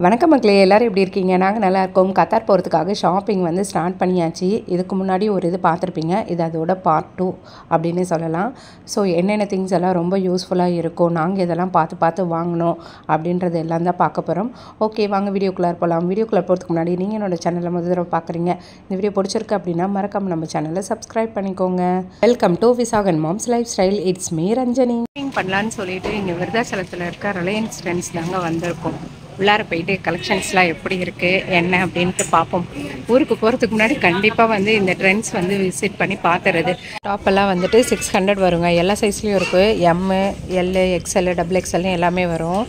வணக்கம் மக்களே, எல்லாரும் எப்படி இருக்கீங்க? நாங்கள் நல்லா இருக்கோம். கத்தார் போகிறதுக்காக ஷாப்பிங் வந்து ஸ்டார்ட் பண்ணியாச்சு. இதுக்கு முன்னாடி ஒரு இது பார்த்துருப்பீங்க. இது அதோட பார்ட் 2 அப்படின்னு சொல்லலாம். ஸோ என்னென்ன திங்ஸ் எல்லாம் ரொம்ப யூஸ்ஃபுல்லாக இருக்கும், நாங்கள் இதெல்லாம் பார்த்து வாங்கினோம் அப்படின்றது எல்லாம் தான் பார்க்க போகிறோம். ஓகே, வாங்க வீடியோக்குள்ளே போகலாம். வீடியோக்குள்ளே போகிறதுக்கு முன்னாடி நீங்கள் என்னோட சேனலில் முதல் தடவை பார்க்குறீங்க, இந்த வீடியோ பிடிச்சிருக்கு அப்படின்னா மறக்காம நம்ம சேனலை சப்ஸ்கிரைப் பண்ணிக்கோங்க. Welcome to Visakan moms life style. It's me Ranjani. பண்ணலான்னு சொல்லிட்டு இங்கே விருதாச்சலத்தில் இருக்க ரிலையன்ஸ் ட்ரெண்ட்ஸ் தாங்க வந்திருக்கோம். உள்ளார போயிட்டு கலெக்ஷன்ஸ்லாம் எப்படி இருக்குது என்ன அப்படின்ட்டு பார்ப்போம். ஊருக்கு போகிறதுக்கு முன்னாடி கண்டிப்பாக வந்து இந்த ட்ரெண்ட்ஸ் வந்து விசிட் பண்ணி பார்த்துறது. டாப்பெல்லாம் வந்துட்டு 600 வருங்க. எல்லா சைஸ்லேயும் இருக்குது. எம்மு, எல்லு, எக்ஸ்எல்லு, டபுள் எக்ஸ்எல்னு எல்லாமே வரும்.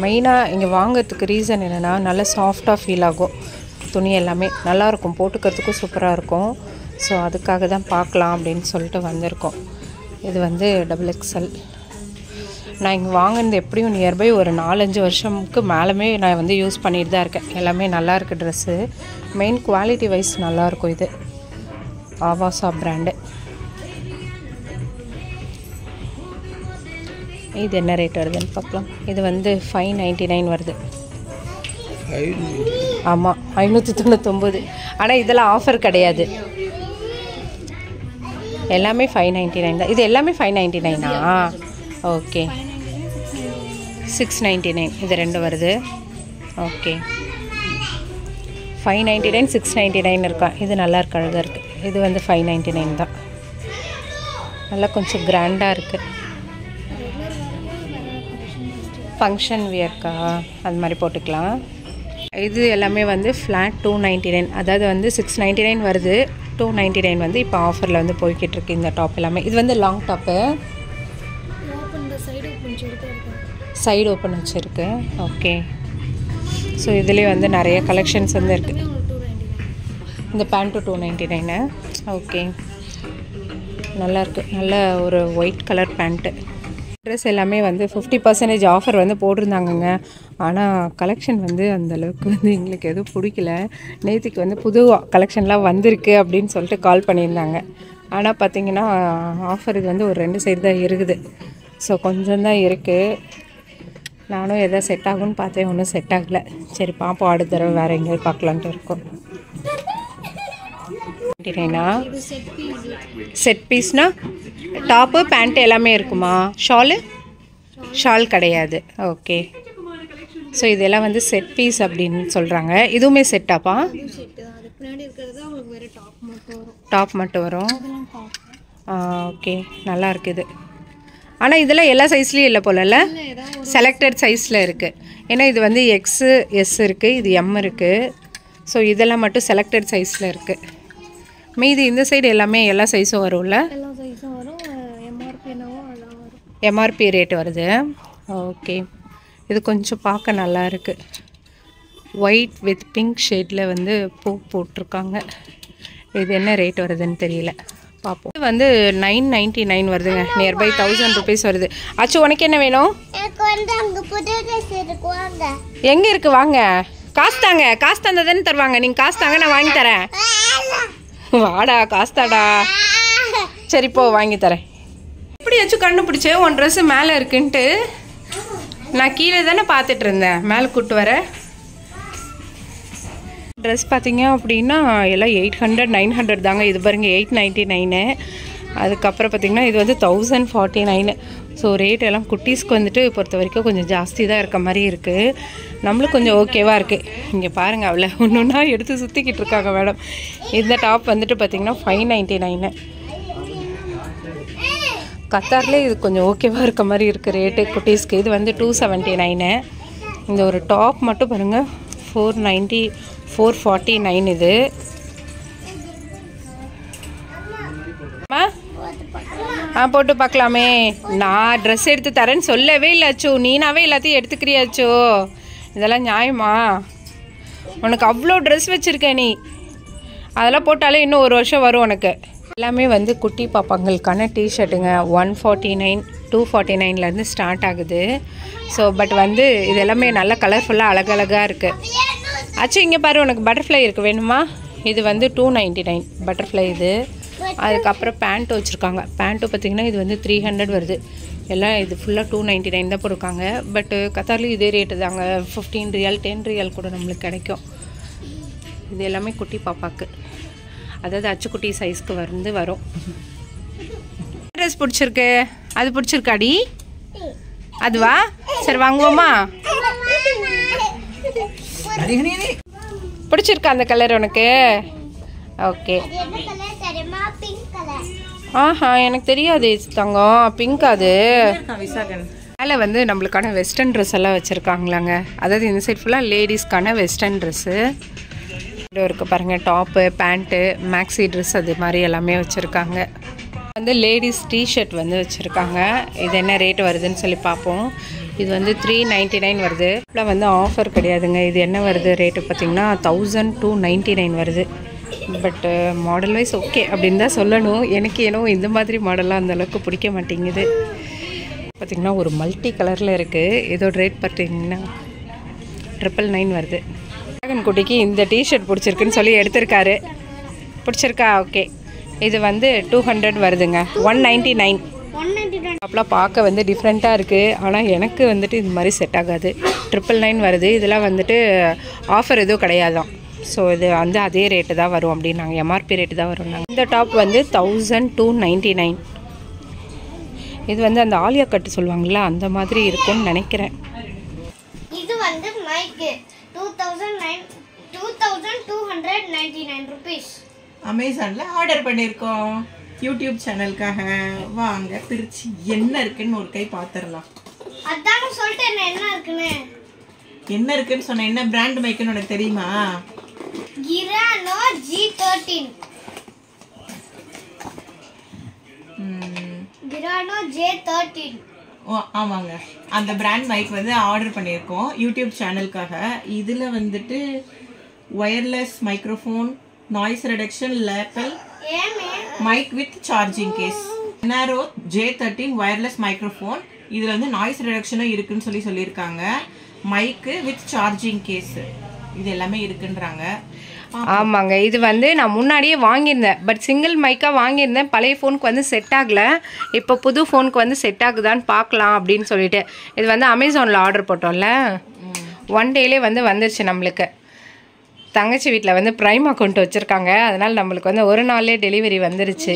மெயினாக இங்கே வாங்கிறதுக்கு ரீசன் என்னென்னா, நல்லா சாஃப்டாக ஃபீல் ஆகும். துணி எல்லாமே நல்லாயிருக்கும், போட்டுக்கிறதுக்கும் சூப்பராக இருக்கும். ஸோ அதுக்காக தான் பார்க்கலாம் அப்படின்னு சொல்லிட்டு வந்திருக்கோம். இது வந்து டபுள் எக்ஸ்எல். நான் இங்கே வாங்கினது எப்படியும் நியர்பை ஒரு 4-5 வருஷமுக்கு மேலுமே நான் வந்து யூஸ் பண்ணிட்டு தான் இருக்கேன். எல்லாமே நல்லாயிருக்கு ட்ரெஸ்ஸு. மெயின் குவாலிட்டி வைஸ் நல்லாயிருக்கும். இது ஆவாசா பிராண்டு. இது என்ன ரேட் வருதுன்னு பார்க்கலாம். இது வந்து 599 வருது. ஆமாம், 599. ஆனால் இதெல்லாம் ஆஃபர் கிடையாது, எல்லாமே 599 தான். இது எல்லாமே 599ஆ? ஓகே, 699 இது ரெண்டு வருது. ஓகே, 599 699 இருக்கா. இது நல்லா இருக்கு, அழகாக இருக்குது. இது வந்து 599 தான். நல்லா கொஞ்சம் கிராண்டாக இருக்குது. ஃபங்க்ஷன் வியர்க்கா அது மாதிரி போட்டுக்கலாம். இது எல்லாமே வந்து ஃப்ளாட் 299. அதாவது வந்து 699 வருது, 299 வந்து இப்போ ஆஃபரில் வந்து போய்கிட்டு இருக்கு இந்த டாப் எல்லாமே. இது வந்து லாங் டாப்பு, சைடு ஓப்பன் வச்சுருக்கு. ஓகே, ஸோ இதுலேயே வந்து நிறைய கலெக்ஷன்ஸ் வந்து இருக்குது. இந்த பேண்ட்டு 299. ஓகே, நல்லாயிருக்கு. நல்ல ஒரு ஒயிட் கலர் பேண்ட்டு. ட்ரெஸ் எல்லாமே வந்து 50% ஆஃபர் வந்து போட்டிருந்தாங்கங்க. ஆனால் கலெக்ஷன் வந்து அந்தளவுக்கு வந்து எங்களுக்கு எதுவும் பிடிக்கல. நேற்றுக்கு வந்து புது கலெக்ஷன்லாம் வந்திருக்கு அப்படின்னு சொல்லிட்டு கால் பண்ணியிருந்தாங்க. ஆனால் பார்த்திங்கன்னா ஆஃபர் இது வந்து ஒரு 2 சைடு தான் இருக்குது. ஸோ கொஞ்சம் தான் இருக்குது. நானும் எதோ செட் ஆகும்னு பார்த்தேன், ஒன்றும் செட் ஆகலை. சரி பார்ப்போம், அடுத்த தடவை வேறு எங்கேயாவது பார்க்கலான்ட்டு இருக்கோம். செட் பீஸ்னா டாப்பு பேண்ட்டு எல்லாமே இருக்குமா? ஷால் கிடையாது. ஓகே, ஸோ இதெல்லாம் வந்து செட் பீஸ் அப்படின்னு சொல்கிறாங்க. இதுவுமே செட்டாப்பா? டாப் மட்டும் வரும். ஓகே, நல்லா இருக்குது. ஆனால் இதெல்லாம் எல்லா சைஸ்லேயும் இல்லை போலல்ல, செலக்டட் சைஸில் இருக்குது. ஏன்னா இது வந்து எக்ஸு எஸ் இருக்குது, இது எம் இருக்குது. ஸோ இதெல்லாம் மட்டும் செலக்டட் சைஸில் இருக்குது. மீதி இந்த சைடு எல்லாமே எல்லா சைஸும் வரும்ல. எம்ஆர்பி ரேட் வருது. ஓகே, இது கொஞ்சம் பார்க்க நல்லா இருக்குது. ஒயிட் வித் பிங்க் ஷேடில் வந்து பூ போட்டிருக்காங்க. இது என்ன ரேட் வருதுன்னு தெரியல, பார்ப்போம். இது வந்து 999 வருதுங்க. நியர்பை 1000 ருபீஸ் வருது. அச்சு, உனக்கு என்ன வேணும்? எங்கே இருக்குது? வாங்க, காசு தாங்க. காசு தந்தா தானே தருவாங்க. நீங்கள் காசு தாங்க, நான் வாங்கி தரேன். வாடா, காசு தாடா. சரி போ, வாங்கி தரேன். எப்படியாச்சும் கண்டுபிடிச்சே உன் ட்ரெஸ்ஸு மேலே இருக்குன்ட்டு. நான் கீழே தானே பார்த்துட்டு இருந்தேன், மேலே கூப்பிட்டு வர. ட்ரெஸ் பார்த்திங்க அப்படின்னா எல்லாம் 800 900 தாங்க. இது பாருங்க 899. அதுக்கப்புறம் பார்த்திங்கன்னா இது வந்து 1049. ஸோ ரேட் எல்லாம் குட்டீஸ்க்கு வந்துட்டு பொறுத்த வரைக்கும் கொஞ்சம் ஜாஸ்தி தான் இருக்க மாதிரி இருக்குது. நம்மளும் கொஞ்சம் ஓகேவாக இருக்குது. இங்கே பாருங்கள், அவ்வளோ ஒன்று ஒன்றா எடுத்து சுற்றிக்கிட்டு இருக்காங்க மேடம். இந்த டாப் வந்துட்டு பார்த்திங்கன்னா 599. கத்தார்லேயே இது கொஞ்சம் ஓகேவாக இருக்க மாதிரி இருக்குது ரேட்டு குட்டீஸ்க்கு. இது வந்து 279. இந்த ஒரு டாப் மட்டும் பாருங்கள் 449. இது போட்டு பார்க்கலாமே. நான் ட்ரெஸ் எடுத்து தரேன்னு சொல்லவே இல்லை அச்சோ, நீனாவே எல்லாத்தையும் எடுத்துக்கிறியாச்சோ? இதெல்லாம் நியாயமா? உனக்கு அவ்வளோ ட்ரெஸ் வச்சுருக்கேன் நீ, அதெல்லாம் போட்டாலே இன்னும் 1 வருஷம் வரும் உனக்கு. எல்லாமே வந்து குட்டி பாப்பாங்களுக்கான டிஷர்ட்டுங்க. 149 249லேருந்து ஸ்டார்ட் ஆகுது. ஸோ பட் வந்து இது எல்லாமே நல்லா கலர்ஃபுல்லாக அழகழகாக இருக்குது. ஆச்சு, இங்கே பாரு, உனக்கு பட்டர்ஃப்ளை இருக்குது வேணுமா? இது வந்து 299 பட்டர்ஃப்ளை இது. அதுக்கப்புறம் பேண்ட்டு வச்சுருக்காங்க. பேண்ட்டு பார்த்திங்கன்னா இது வந்து 300 வருது. எல்லாம் இது ஃபுல்லாக 299 தான் போட்டிருக்காங்க. பட்டு கத்தார்லேயும் இதே ரேட்டு தாங்க. 15 ரியால் 10 ரியால் கூட நம்மளுக்கு கிடைக்கும். இது எல்லாமே குட்டி பாப்பாக்கு, அதாவது அச்சுக்குட்டி சைஸ்க்கு வரும். ட்ரெஸ் பிடிச்சிருக்கு, அது பிடிச்சிருக்காடி? அதுவா? சரி வாங்குவோமா? பிடிச்சிருக்கா அந்த கலர் உனக்கு? ஓகே. ஆஹா, எனக்கு தெரியாது தங்கம். பிங்க் அது. மேலே வந்து நம்மளுக்கான வெஸ்டர்ன் ட்ரெஸ் எல்லாம் வச்சுருக்காங்களாங்க. அதாவது இந்த சைட் ஃபுல்லாக லேடிஸ்க்கான வெஸ்டர்ன் ட்ரெஸ்ஸு இருக்குது பாருங்கள். டாப்பு, பேண்ட்டு, மேக்ஸி ட்ரெஸ் அது மாதிரி எல்லாமே வச்சுருக்காங்க. வந்து லேடிஸ் டிஷர்ட் வந்து வச்சுருக்காங்க. இது என்ன ரேட் வருதுன்னு சொல்லி பார்ப்போம். இது வந்து 399 வருது. இப்போ வந்து ஆஃபர் கிடையாதுங்க. இது என்ன வருது ரேட்டு பார்த்திங்கன்னா 1299 வருது. பட்டு மாடல் வைஸ் ஓகே அப்படின்னு தான் சொல்லணும். எனக்கு ஏனோ இந்த மாதிரி மாடலாம் அந்தளவுக்கு பிடிக்க மாட்டேங்குது. பார்த்திங்கன்னா ஒரு மல்டி கலரில் இருக்குது. இதோட ரேட் பார்த்திங்கன்னா 999 வருது. டிராகன் குட்டிக்கு இந்த டிஷர்ட் பிடிச்சிருக்குன்னு சொல்லி எடுத்திருக்காரு. பிடிச்சிருக்கா? ஓகே. இது வந்து 200 வருதுங்க. 199. அப்பெல்லாம் பார்க்க வந்து டிஃப்ரெண்ட்டாக இருக்குது. ஆனால் எனக்கு வந்துட்டு இது மாதிரி செட் ஆகாது. 999 வருது. இதெல்லாம் வந்துட்டு ஆஃபர் எதுவும் கிடையாதான். ஸோ இது வந்து அதே ரேட்டு தான் வரும் அப்படின்னாங்க. எம்ஆர்பி ரேட்டு தான் வரும். இந்த டாப் வந்து 1299. இது வந்து அந்த ஆலியா கட்டு சொல்லுவாங்கள்ல, அந்த மாதிரி இருக்கும்னு நினைக்கிறேன். இது வந்து மைக்கு 2299 rupees. அமேசான்ல ஆர்டர் பண்ணியிருக்கோம் யூடியூப் சேனலுக்காக. வாங்க பிரிச்சு என்ன இருக்குன்னு ஒரு கை பார்த்துடலாம். அதானே சொல்லிட்டேன் என்ன இருக்குன்னு சொன்ன. என்ன பிராண்ட் மைக்குன்னு உனக்கு தெரியுமா? கிரானோ G13. கிரானோ J13. ஓ ஆமாங்க, அந்த பிராண்ட் மைக் வந்து ஆர்டர் பண்ணியிருக்கோம் யூடியூப் சேனலுக்காக. இதில் வந்துட்டு wireless microphone, noise reduction, lapel mic with charging case. கிரானோ J13 ஒயர்லெஸ் மைக்ரோஃபோன். இதில் வந்து நாய்ஸ் ரிடக்ஷனும் இருக்குன்னு சொல்லியிருக்காங்க. மைக்கு வித் சார்ஜிங் கேஸ் இது எல்லாமே இருக்குன்றாங்க. ஆமாங்க. இது வந்து நான் முன்னாடியே வாங்கியிருந்தேன். பட் சிங்கிள் மைக்காக வாங்கியிருந்தேன். பழைய ஃபோனுக்கு வந்து செட் ஆகலை. இப்போ புது ஃபோனுக்கு வந்து செட் ஆகுதான்னு பார்க்கலாம் அப்படின்னு சொல்லிட்டு இது வந்து அமேசானில் ஆர்டர் போட்டோம்ல, 1 டேலே வந்து வந்துருச்சு நம்மளுக்கு. தங்கச்சி வீட்டில் வந்து ப்ரைம் அக்கௌண்ட் வச்சுருக்காங்க. அதனால் நம்மளுக்கு வந்து ஒரு நாள்லேயே டெலிவரி வந்துருச்சு.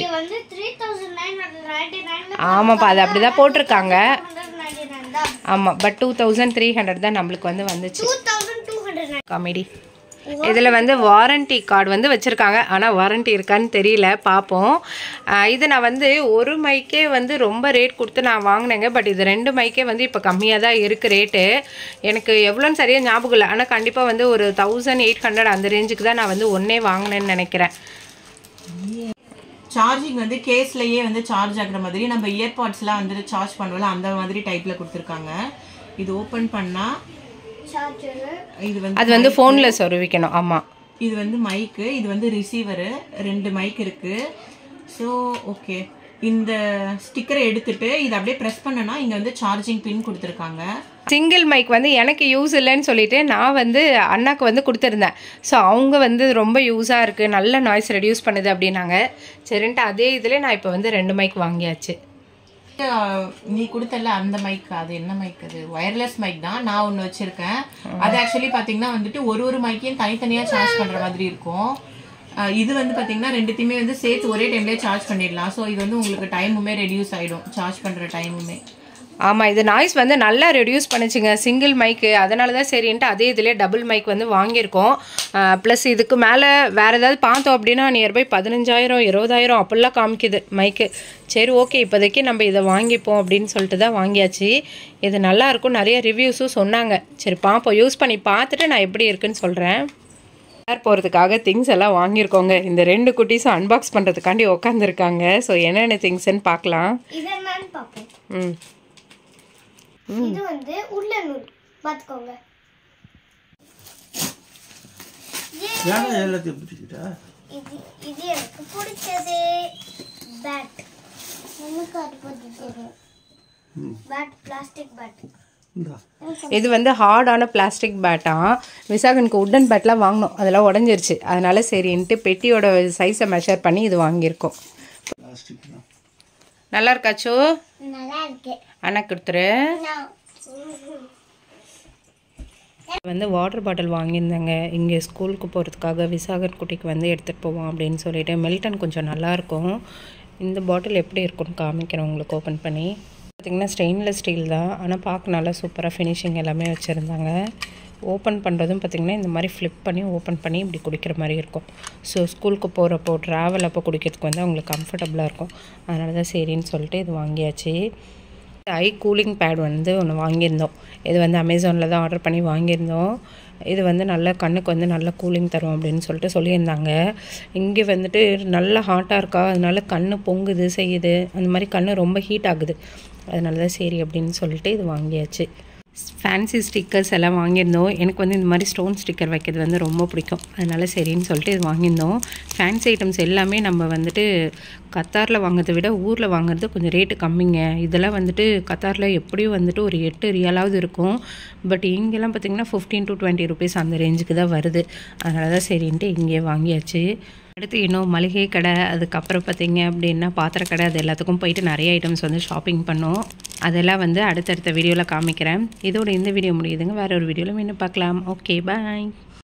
ஆமாப்பா, அது அப்படி தான் போட்டிருக்காங்க. ஆமாம், பட் 2300 தான் நம்மளுக்கு வந்து வந்துச்சு. காமெடி. இதில் வந்து வாரண்டி கார்டு வந்து வச்சுருக்காங்க. ஆனால் வாரண்டி இருக்கான்னு தெரியல, பார்ப்போம். இது நான் வந்து ஒரு மைக்கே வந்து ரொம்ப ரேட் கொடுத்து நான் வாங்கினேங்க. பட் இது 2 மைக்கே வந்து இப்போ கம்மியாக தான் இருக்குது ரேட்டு. எனக்கு எவ்வளோன்னு சரியாக ஞாபகம் இல்லை. ஆனால் கண்டிப்பாக வந்து ஒரு 1800 அந்த ரேஞ்சுக்கு தான் நான் வந்து ஒன்றே வாங்கினேன்னு நினைக்கிறேன். சார்ஜிங் வந்து கேஸ்லேயே வந்து சார்ஜ் ஆகுற மாதிரி நம்ம இயர்பாட்ஸ்லாம் வந்து சார்ஜ் பண்ணுவோம்ல, அந்த மாதிரி டைப்பில் கொடுத்துருக்காங்க. இது ஓப்பன் பண்ணால் அது வந்து ஃபோனில் சொருவிக்கணும். ஆமாம், இது வந்து மைக்கு, இது வந்து ரிசீவரு. 2 மைக் இருக்குது. ஸோ ஓகே, இந்த ஸ்டிக்கரை எடுத்துட்டு இதை அப்படியே ப்ரெஸ் பண்ணனா இங்கே வந்து சார்ஜிங் பின் கொடுத்துருக்காங்க. சிங்கிள் மைக் வந்து எனக்கு யூஸ் இல்லைன்னு சொல்லிட்டு நான் வந்து அண்ணாக்கு வந்து கொடுத்துருந்தேன். ஸோ அவங்க வந்து ரொம்ப யூஸாக இருக்குது, நல்ல நாய்ஸ் ரெடியூஸ் பண்ணுது அப்படின்னாங்க. சரின்ட்டு அதே இதில் நான் இப்போ வந்து 2 மைக் வாங்கியாச்சு. நீ கொடுத்தல அந்த மைக், அது என்ன மைக்? அது ஒயர்லெஸ் மைக் தான். நான் ஒன்று வச்சிருக்கேன். அது ஆக்சுவலி பார்த்தீங்கன்னா வந்துட்டு ஒரு மைக்கையும் தனித்தனியாக சார்ஜ் பண்ணுற மாதிரி இருக்கும். இது வந்து பார்த்தீங்கன்னா 2த்தையுமே வந்து சேர்த்து ஒரே டைம்லேயே சார்ஜ் பண்ணிடலாம். ஸோ இது வந்து உங்களுக்கு டைமுமே ரெடியூஸ் ஆகிடும், சார்ஜ் பண்ணுற டைமுமே. ஆமாம், இது நாய்ஸ் வந்து நல்லா ரெடியூஸ் பண்ணிச்சுங்க சிங்கிள் மைக்கு. அதனால தான் சரின்ட்டு அதே இதிலே டபுள் மைக் வந்து வாங்கியிருக்கோம். ப்ளஸ் இதுக்கு மேலே வேறு ஏதாவது பார்த்தோம் அப்படின்னா நியர்பை 15,000 20,000 அப்படிலாம் காமிக்குது மைக்கு. சரி ஓகே, இப்போதைக்கு நம்ம இதை வாங்கிப்போம் அப்படின்னு சொல்லிட்டு தான் வாங்கியாச்சு. இது நல்லாயிருக்கும், நிறைய ரிவ்யூஸும் சொன்னாங்க. சரி பார்ப்போம், யூஸ் பண்ணி பார்த்துட்டு நான் எப்படி இருக்குன்னு சொல்கிறேன். போகிறதுக்காக திங்ஸ் எல்லாம் வாங்கியிருக்கோங்க. இந்த 2 குட்டீஸும் அன்பாக்ஸ் பண்ணுறதுக்காண்டி உட்காந்துருக்காங்க. ஸோ என்னென்ன திங்ஸ்ன்னு பார்க்கலாம். இது வந்து உள்ள நூல் பாத்துக்கோங்க. இது எனக்கு பிடிச்சது பேட். எனக்கு அது பிடிச்சது பேட், பிளாஸ்டிக் பேட். இது வந்து ஹார்டான பிளாஸ்டிக் பேட்டா. விசாகனுக்கு உட்டன் பேட்லாம் வாங்கினோம், அதெல்லாம் உடஞ்சிருச்சு. அதனால சரின்ட்டு பெட்டியோட சைஸை மெஷர் பண்ணி இது வாங்கியிருக்கோம். நல்லா இருக்காச்சோ? நல்லா இருக்கு. அண்ணா கொடுத்துரு. வந்து வாட்டர் பாட்டில் வாங்கியிருந்தாங்க இங்கே ஸ்கூலுக்கு போகிறதுக்காக. விசாகன் குட்டிக்கு வந்து எடுத்துகிட்டு போவோம் அப்படின்னு சொல்லிட்டு. மில்டன் கொஞ்சம் நல்லாயிருக்கும். இந்த பாட்டில் எப்படி இருக்குன்னு காமிக்கிறேன் உங்களுக்கு ஓப்பன் பண்ணி. பார்த்திங்கன்னா ஸ்டெயின்லெஸ் ஸ்டீல் தான், ஆனால் பார்க்க நல்லா சூப்பராக ஃபினிஷிங் எல்லாமே வச்சுருந்தாங்க. ஓப்பன் பண்ணுறதும் பார்த்திங்கன்னா இந்த மாதிரி ஃப்ளிப் பண்ணி ஓப்பன் பண்ணி இப்படி குடிக்கிற மாதிரி இருக்கும். ஸோ ஸ்கூலுக்கு போகிறப்போ ட்ராவல் அப்போ குடிக்கிறதுக்கு வந்து அவங்களுக்கு கம்ஃபர்டபுளாக இருக்கும். அதனால தான் சரின்னு சொல்லிட்டு இது வாங்கியாச்சு. ஐ கூலிங் பேட் வந்து ஒன்று வாங்கியிருந்தோம். இது வந்து அமேசானில் தான் ஆர்டர் பண்ணி வாங்கியிருந்தோம். இது வந்து நல்ல கண்ணுக்கு வந்து நல்ல கூலிங் தரும் அப்படின்னு சொல்லிட்டு சொல்லியிருந்தாங்க. இங்கே வந்துட்டு நல்லா ஹாட்டாக இருக்கா, அதனால கண் பொங்குது செய்யுது, அந்த மாதிரி கண் ரொம்ப ஹீட் ஆகுது. அதனால தான் சரி அப்படின்னு சொல்லிட்டு இது வாங்கியாச்சு. ஃபேன்சி ஸ்டிக்கர்ஸ் எல்லாம் வாங்கியிருந்தோம். எனக்கு வந்து இந்த மாதிரி ஸ்டோன் ஸ்டிக்கர் வைக்கிறது வந்து ரொம்ப பிடிக்கும். அதனால சரின்னு சொல்லிட்டு இது வாங்கியிருந்தோம். ஃபேன்சி ஐட்டம்ஸ் எல்லாமே நம்ம வந்துட்டு கத்தாரில் வாங்குறதை விட ஊரில் வாங்குறது கொஞ்சம் ரேட்டு கம்மிங்க. இதெல்லாம் வந்துட்டு கத்தாரில் எப்படியும் வந்துட்டு ஒரு 8 ரியாலாவது இருக்கும். பட் இங்கெல்லாம் பார்த்திங்கன்னா 15 to 20 ருபீஸ் அந்த ரேஞ்சுக்கு தான் வருது. அதனால தான் சரின்ட்டு இங்கே வாங்கியாச்சு. அடுத்து இன்னும் மளிகை கடை, அதுக்கப்புறம் பார்த்திங்க அப்படின்னா பாத்திர கடை, அது எல்லாத்துக்கும் போயிட்டு நிறைய ஐட்டம்ஸ் வந்து ஷாப்பிங் பண்ணோம். அதெல்லாம் வந்து அடுத்தடுத்த வீடியோவில் காமிக்கிறேன். இதோட இந்த வீடியோ முடியுதுங்க. வேறு ஒரு வீடியோவில் இன்னும் பார்க்கலாம். ஓகே, பாய்.